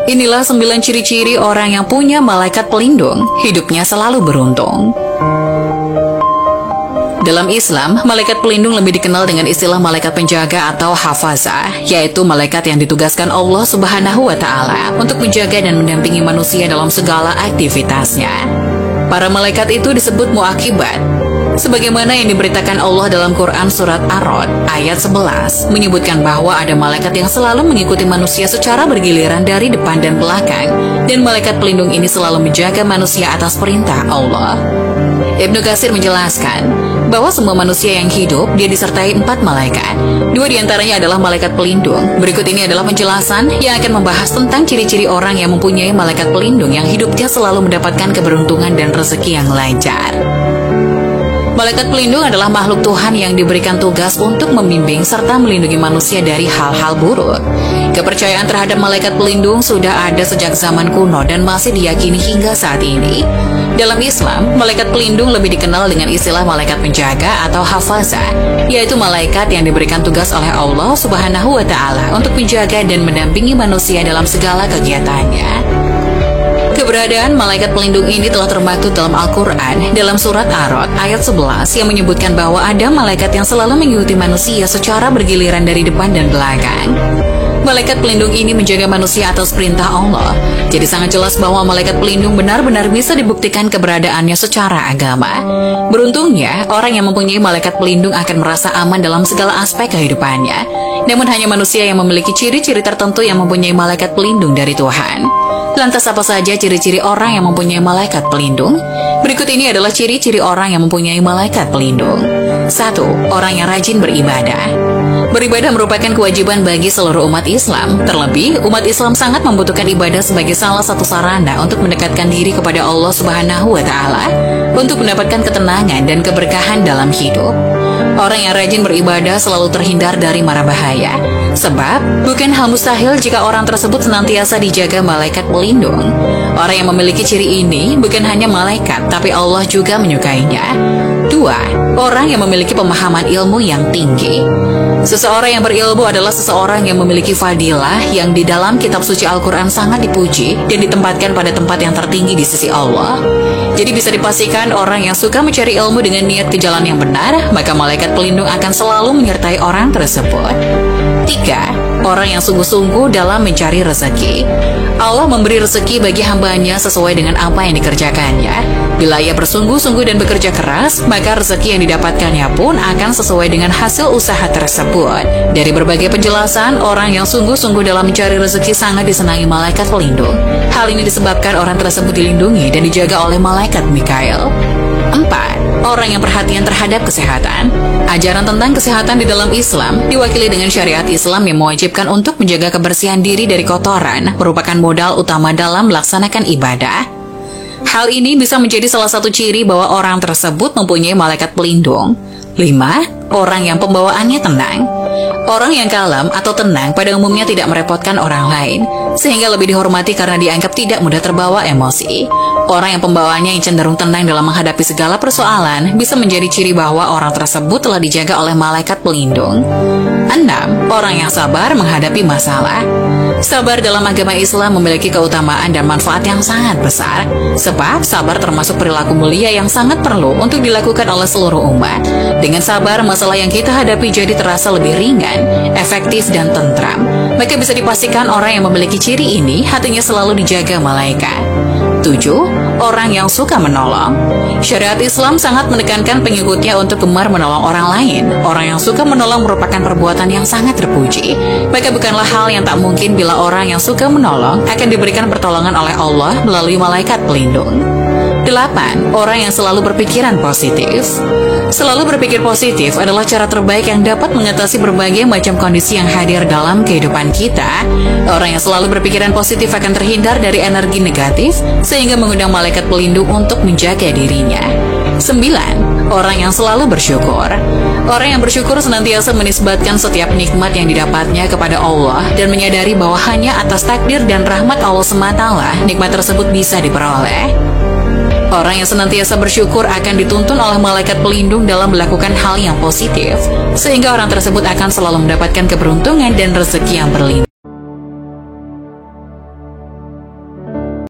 Inilah 9 ciri-ciri orang yang punya malaikat pelindung, hidupnya selalu beruntung. Dalam Islam, malaikat pelindung lebih dikenal dengan istilah malaikat penjaga atau hafazah, yaitu malaikat yang ditugaskan Allah Subhanahu wa Ta'ala untuk menjaga dan mendampingi manusia dalam segala aktivitasnya. Para malaikat itu disebut muaqibat, sebagaimana yang diberitakan Allah dalam Quran Surat Ar-Ra'd ayat 11, menyebutkan bahwa ada malaikat yang selalu mengikuti manusia secara bergiliran dari depan dan belakang, dan malaikat pelindung ini selalu menjaga manusia atas perintah Allah. Ibnu Katsir menjelaskan bahwa semua manusia yang hidup, dia disertai 4 malaikat. 2 diantaranya adalah malaikat pelindung. Berikut ini adalah penjelasan yang akan membahas tentang ciri-ciri orang yang mempunyai malaikat pelindung yang hidupnya selalu mendapatkan keberuntungan dan rezeki yang lancar. Malaikat pelindung adalah makhluk Tuhan yang diberikan tugas untuk membimbing serta melindungi manusia dari hal-hal buruk. Kepercayaan terhadap malaikat pelindung sudah ada sejak zaman kuno dan masih diyakini hingga saat ini. Dalam Islam, malaikat pelindung lebih dikenal dengan istilah malaikat penjaga atau hafazah, yaitu malaikat yang diberikan tugas oleh Allah Subhanahu wa Ta'ala untuk menjaga dan mendampingi manusia dalam segala kegiatannya. Keberadaan malaikat pelindung ini telah termaktub dalam Al-Quran dalam surat Ar-Ra'd ayat 11 yang menyebutkan bahwa ada malaikat yang selalu mengikuti manusia secara bergiliran dari depan dan belakang. Malaikat pelindung ini menjaga manusia atas perintah Allah. Jadi sangat jelas bahwa malaikat pelindung benar-benar bisa dibuktikan keberadaannya secara agama. Beruntungnya, orang yang mempunyai malaikat pelindung akan merasa aman dalam segala aspek kehidupannya. Namun hanya manusia yang memiliki ciri-ciri tertentu yang mempunyai malaikat pelindung dari Tuhan. Lantas apa saja ciri-ciri orang yang mempunyai malaikat pelindung? Berikut ini adalah ciri-ciri orang yang mempunyai malaikat pelindung. 1. Orang yang rajin beribadah. Beribadah merupakan kewajiban bagi seluruh umat Islam. Terlebih, umat Islam sangat membutuhkan ibadah sebagai salah satu sarana untuk mendekatkan diri kepada Allah Subhanahu wa Ta'ala, untuk mendapatkan ketenangan dan keberkahan dalam hidup. Orang yang rajin beribadah selalu terhindar dari mara bahaya. Sebab, bukan hal mustahil jika orang tersebut senantiasa dijaga malaikat pelindung. Orang yang memiliki ciri ini bukan hanya malaikat, tapi Allah juga menyukainya. 2. Orang yang memiliki pemahaman ilmu yang tinggi. Seseorang yang berilmu adalah seseorang yang memiliki fadilah yang di dalam kitab suci Al-Quran sangat dipuji dan ditempatkan pada tempat yang tertinggi di sisi Allah. Jadi bisa dipastikan orang yang suka mencari ilmu dengan niat ke jalan yang benar, maka malaikat pelindung akan selalu menyertai orang tersebut. 3. Orang yang sungguh-sungguh dalam mencari rezeki. Allah memberi rezeki bagi hambanya sesuai dengan apa yang dikerjakannya. Bila ia bersungguh-sungguh dan bekerja keras, maka rezeki yang didapatkannya pun akan sesuai dengan hasil usaha tersebut. Dari berbagai penjelasan, orang yang sungguh-sungguh dalam mencari rezeki sangat disenangi malaikat pelindung. Hal ini disebabkan orang tersebut dilindungi dan dijaga oleh malaikat Mikail. 4. Orang yang perhatian terhadap kesehatan. Ajaran tentang kesehatan di dalam Islam diwakili dengan syariat Islam yang mewajibkan untuk menjaga kebersihan diri dari kotoran, merupakan modal utama dalam melaksanakan ibadah. Hal ini bisa menjadi salah satu ciri bahwa orang tersebut mempunyai malaikat pelindung. 5. Orang yang pembawaannya tenang. Orang yang kalem atau tenang pada umumnya tidak merepotkan orang lain, sehingga lebih dihormati karena dianggap tidak mudah terbawa emosi. Orang yang pembawaannya yang cenderung tenang dalam menghadapi segala persoalan bisa menjadi ciri bahwa orang tersebut telah dijaga oleh malaikat pelindung. 6. Orang yang sabar menghadapi masalah. Sabar dalam agama Islam memiliki keutamaan dan manfaat yang sangat besar, sebab sabar termasuk perilaku mulia yang sangat perlu untuk dilakukan oleh seluruh umat. Dengan sabar, masalah yang kita hadapi jadi terasa lebih ringan, efektif, dan tentram. Maka bisa dipastikan orang yang memiliki ciri ini hatinya selalu dijaga malaikat. 7. Orang yang suka menolong. Syariat Islam sangat menekankan pengikutnya untuk gemar menolong orang lain. Orang yang suka menolong merupakan perbuatan yang sangat terpuji. Maka bukanlah hal yang tak mungkin bila orang yang suka menolong akan diberikan pertolongan oleh Allah melalui malaikat pelindung. 8. Orang yang selalu berpikiran positif. Selalu berpikir positif adalah cara terbaik yang dapat mengatasi berbagai macam kondisi yang hadir dalam kehidupan kita. Orang yang selalu berpikiran positif akan terhindar dari energi negatif, sehingga mengundang malaikat pelindung untuk menjaga dirinya. 9. Orang yang selalu bersyukur. Orang yang bersyukur senantiasa menisbatkan setiap nikmat yang didapatnya kepada Allah dan menyadari bahwa hanya atas takdir dan rahmat Allah sematalah nikmat tersebut bisa diperoleh. Orang yang senantiasa bersyukur akan dituntun oleh malaikat pelindung dalam melakukan hal yang positif, sehingga orang tersebut akan selalu mendapatkan keberuntungan dan rezeki yang berlimpah.